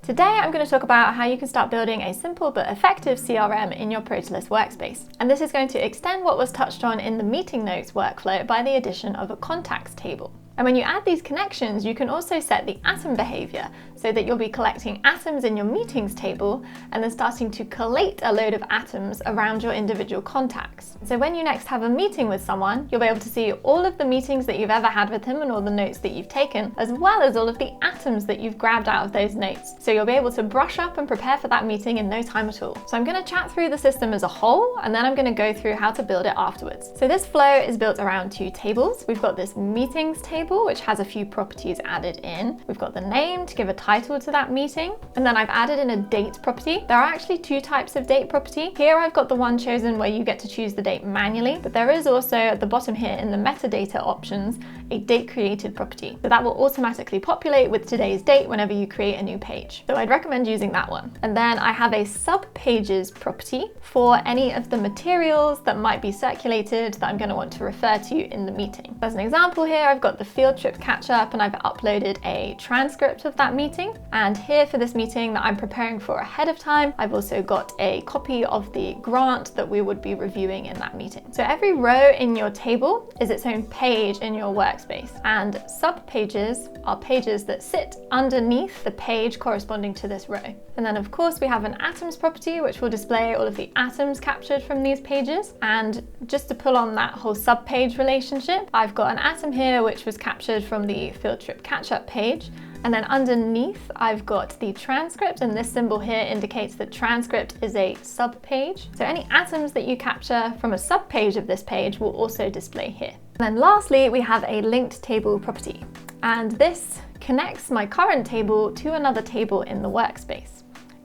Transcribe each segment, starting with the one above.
Today I'm going to talk about how you can start building a simple but effective CRM in your Protolyst workspace. And this is going to extend what was touched on in the meeting notes workflow by the addition of a contacts table. And when you add these connections, you can also set the atom behavior so that you'll be collecting atoms in your meetings table and then starting to collate a load of atoms around your individual contacts. So when you next have a meeting with someone, you'll be able to see all of the meetings that you've ever had with him and all the notes that you've taken, as well as all of the atoms that you've grabbed out of those notes. So you'll be able to brush up and prepare for that meeting in no time at all. So I'm going to chat through the system as a whole, and then I'm going to go through how to build it afterwards. So this flow is built around two tables. We've got this meetings table, which has a few properties added in. We've got the name to give a title to that meeting, and then I've added in a date property. There are actually two types of date property. Here I've got the one chosen where you get to choose the date manually, but there is also at the bottom here in the metadata options a date created property. So that will automatically populate with today's date whenever you create a new page. So I'd recommend using that one. And then I have a sub pages property for any of the materials that might be circulated that I'm going to want to refer to in the meeting. As an example here, I've got the field trip catch up and I've uploaded a transcript of that meeting. And here for this meeting that I'm preparing for ahead of time, I've also got a copy of the grant that we would be reviewing in that meeting. So every row in your table is its own page in your workspace, and sub pages are pages that sit underneath the page corresponding to this row. And then of course we have an atoms property which will display all of the atoms captured from these pages. And just to pull on that whole sub page relationship, I've got an atom here which was captured from the field trip catch up page. And then underneath, I've got the transcript, and this symbol here indicates that transcript is a sub-page. So any atoms that you capture from a sub-page of this page will also display here. And then lastly, we have a linked table property. And this connects my current table to another table in the workspace.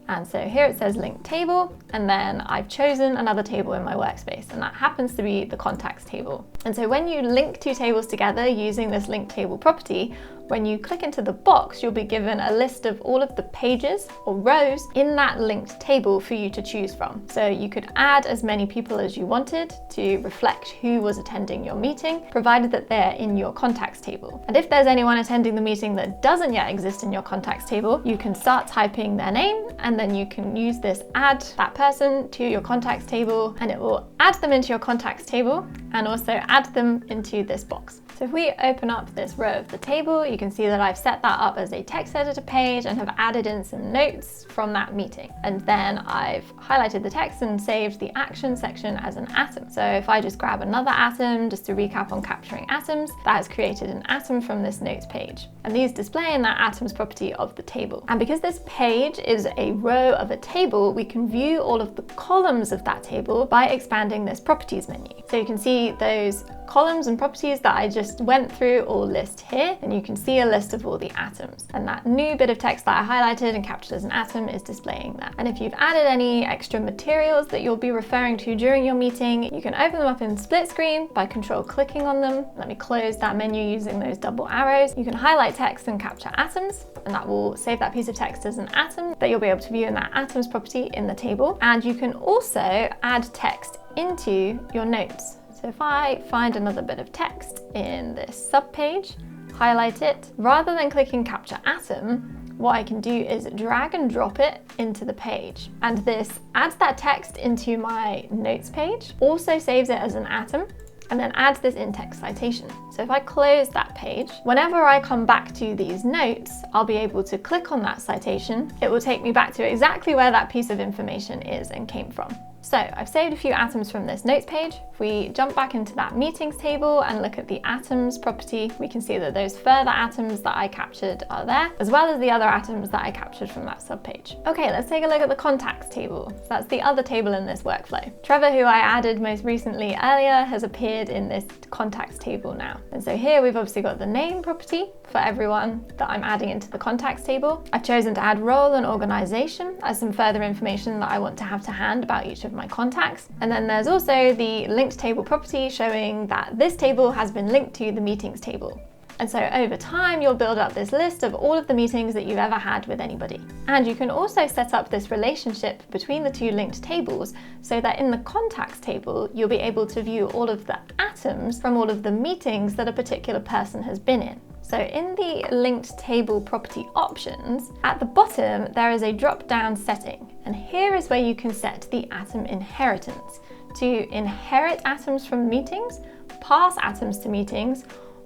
And so here it says linked table, and then I've chosen another table in my workspace, and that happens to be the contacts table. And so when you link two tables together using this linked table property, when you click into the box, you'll be given a list of all of the pages or rows in that linked table for you to choose from. So you could add as many people as you wanted to reflect who was attending your meeting, provided that they're in your contacts table. And if there's anyone attending the meeting that doesn't yet exist in your contacts table, you can start typing their name, and then you can use this add that person to your contacts table, and it will add them into your contacts table and also add them into this box. So if we open up this row of the table, you can see that I've set that up as a text editor page and have added in some notes from that meeting. And then I've highlighted the text and saved the action section as an atom. So if I just grab another atom, just to recap on capturing atoms, that has created an atom from this notes page. And these display in that atoms property of the table. And because this page is a row of a table, we can view all of the columns of that table by expanding this properties menu. So you can see those columns and properties that I just went through all list here, and you can see a list of all the atoms. And that new bit of text that I highlighted and captured as an atom is displaying that. And if you've added any extra materials that you'll be referring to during your meeting, you can open them up in split screen by control clicking on them. Let me close that menu using those double arrows. You can highlight text and capture atoms, and that will save that piece of text as an atom that you'll be able to view in that atoms property in the table. And you can also add text into your notes. So if I find another bit of text in this subpage, highlight it, rather than clicking capture atom, what I can do is drag and drop it into the page. And this adds that text into my notes page, also saves it as an atom, and then adds this in-text citation. So if I close that page, whenever I come back to these notes, I'll be able to click on that citation. It will take me back to exactly where that piece of information is and came from. So I've saved a few atoms from this notes page. If we jump back into that meetings table and look at the atoms property, we can see that those further atoms that I captured are there, as well as the other atoms that I captured from that subpage. Okay, let's take a look at the contacts table. So that's the other table in this workflow. Trevor, who I added most recently earlier, has appeared in this contacts table now. And so here we've obviously got the name property for everyone that I'm adding into the contacts table. I've chosen to add role and organization as some further information that I want to have to hand about each of my contacts. And then there's also the linked table property showing that this table has been linked to the meetings table. And so over time, you'll build up this list of all of the meetings that you've ever had with anybody. And you can also set up this relationship between the two linked tables so that in the contacts table, you'll be able to view all of the atoms from all of the meetings that a particular person has been in. So in the linked table property options, at the bottom, there is a drop-down setting. And here is where you can set the atom inheritance to inherit atoms from meetings, pass atoms to meetings,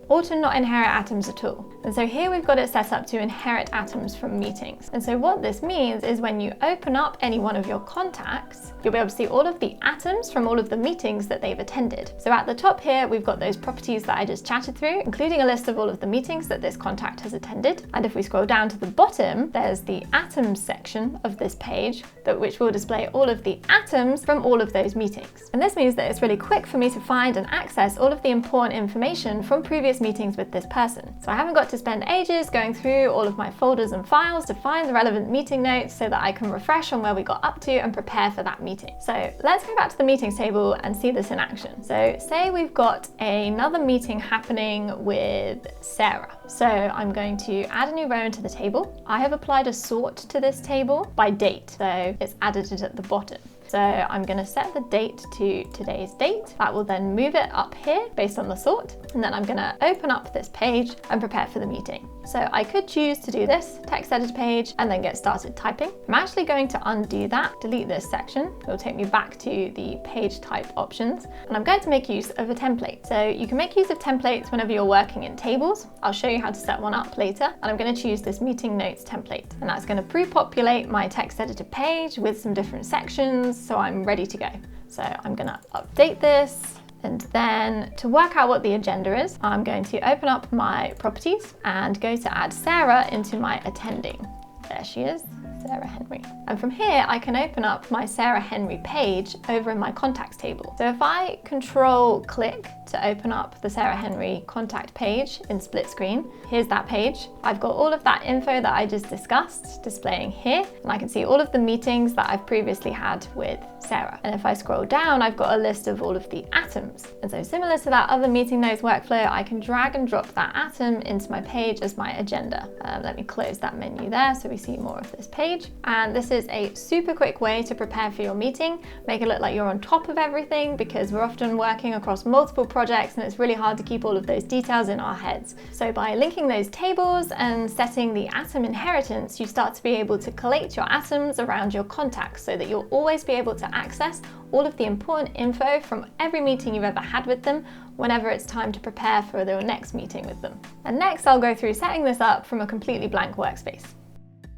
or to not inherit atoms at all. And so here we've got it set up to inherit atoms from meetings. And so what this means is when you open up any one of your contacts, you'll be able to see all of the atoms from all of the meetings that they've attended. So at the top here, we've got those properties that I just chatted through, including a list of all of the meetings that this contact has attended. And if we scroll down to the bottom, there's the atoms section of this page, which will display all of the atoms from all of those meetings. And this means that it's really quick for me to find and access all of the important information from previous meetings with this person. So I haven't got to spend ages going through all of my folders and files to find the relevant meeting notes so that I can refresh on where we got up to and prepare for that meeting. So let's go back to the meetings table and see this in action. So say we've got another meeting happening with Sarah. So I'm going to add a new row into the table. I have applied a sort to this table by date, so it's added it at the bottom. So I'm going to set the date to today's date. That will then move it up here based on the sort. And then I'm going to open up this page and prepare for the meeting. So I could choose to do this, text edit page, and then get started typing. I'm actually going to undo that, delete this section. It'll take me back to the page type options. And I'm going to make use of a template. So you can make use of templates whenever you're working in tables. I'll show you how to set one up later. And I'm going to choose this meeting notes template. And that's going to pre-populate my text editor page with some different sections. So I'm ready to go. So I'm going to update this. And then to work out what the agenda is, I'm going to open up my properties and go to add Sarah into my attending. There she is, Sarah Henry. And from here, I can open up my Sarah Henry page over in my contacts table. So if I Control-click to open up the Sarah Henry contact page in split screen, here's that page. I've got all of that info that I just discussed displaying here, and I can see all of the meetings that I've previously had with Sarah. And if I scroll down, I've got a list of all of the atoms. And so similar to that other meeting notes workflow, I can drag and drop that atom into my page as my agenda. Let me close that menu there so we see more of this page. And this is a super quick way to prepare for your meeting. Make it look like you're on top of everything, because we're often working across multiple projects and it's really hard to keep all of those details in our heads. So by linking those tables and setting the atom inheritance, you start to be able to collate your atoms around your contacts so that you'll always be able to access all of the important info from every meeting you've ever had with them whenever it's time to prepare for your next meeting with them. And next, I'll go through setting this up from a completely blank workspace.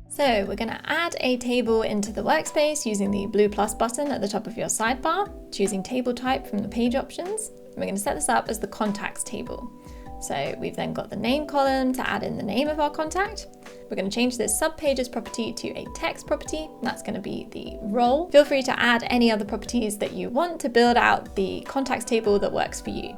So we're going to add a table into the workspace using the blue plus button at the top of your sidebar, choosing table type from the page options. And we're going to set this up as the contacts table. So we've then got the name column to add in the name of our contact. We're going to change this subpages property to a text property, and that's going to be the role. Feel free to add any other properties that you want to build out the contacts table that works for you.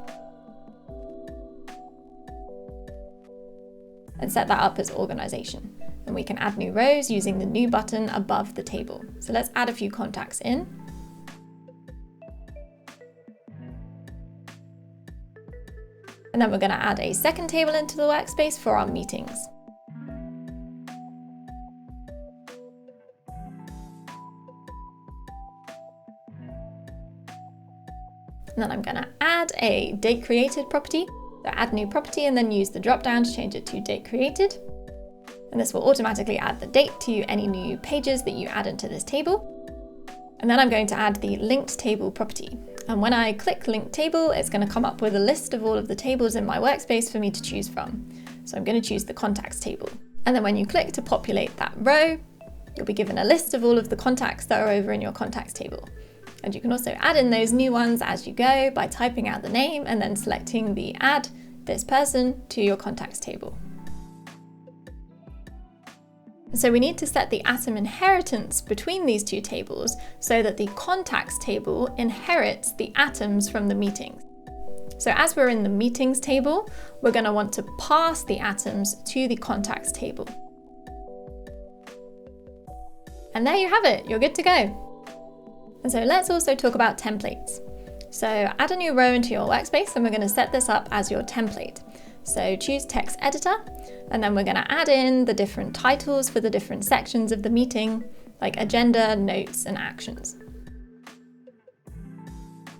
And set that up as organization. And we can add new rows using the new button above the table. So let's add a few contacts in. And then we're going to add a second table into the workspace for our meetings. And then I'm going to add a date created property. So add new property and then use the drop down to change it to date created. And this will automatically add the date to any new pages that you add into this table. And then I'm going to add the linked table property. And when I click linked table, it's going to come up with a list of all of the tables in my workspace for me to choose from. So I'm going to choose the contacts table. And then when you click to populate that row, you'll be given a list of all of the contacts that are over in your contacts table. And you can also add in those new ones as you go by typing out the name and then selecting the add this person to your contacts table. So we need to set the atom inheritance between these two tables so that the contacts table inherits the atoms from the meetings. So as we're in the meetings table, we're going to want to pass the atoms to the contacts table. And there you have it, you're good to go. And so let's also talk about templates. So add a new row into your workspace and we're going to set this up as your template. So choose text editor, and then we're going to add in the different titles for the different sections of the meeting, like agenda, notes, and actions.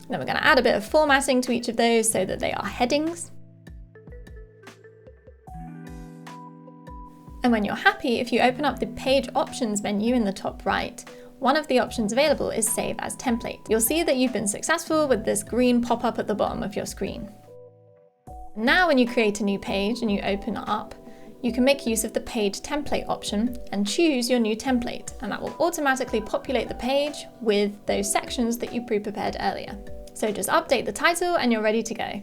Then we're going to add a bit of formatting to each of those so that they are headings. And when you're happy, if you open up the page options menu in the top right, one of the options available is Save as Template. You'll see that you've been successful with this green pop-up at the bottom of your screen. Now when you create a new page and you open it up, you can make use of the Page Template option and choose your new template, and that will automatically populate the page with those sections that you pre-prepared earlier. So just update the title and you're ready to go.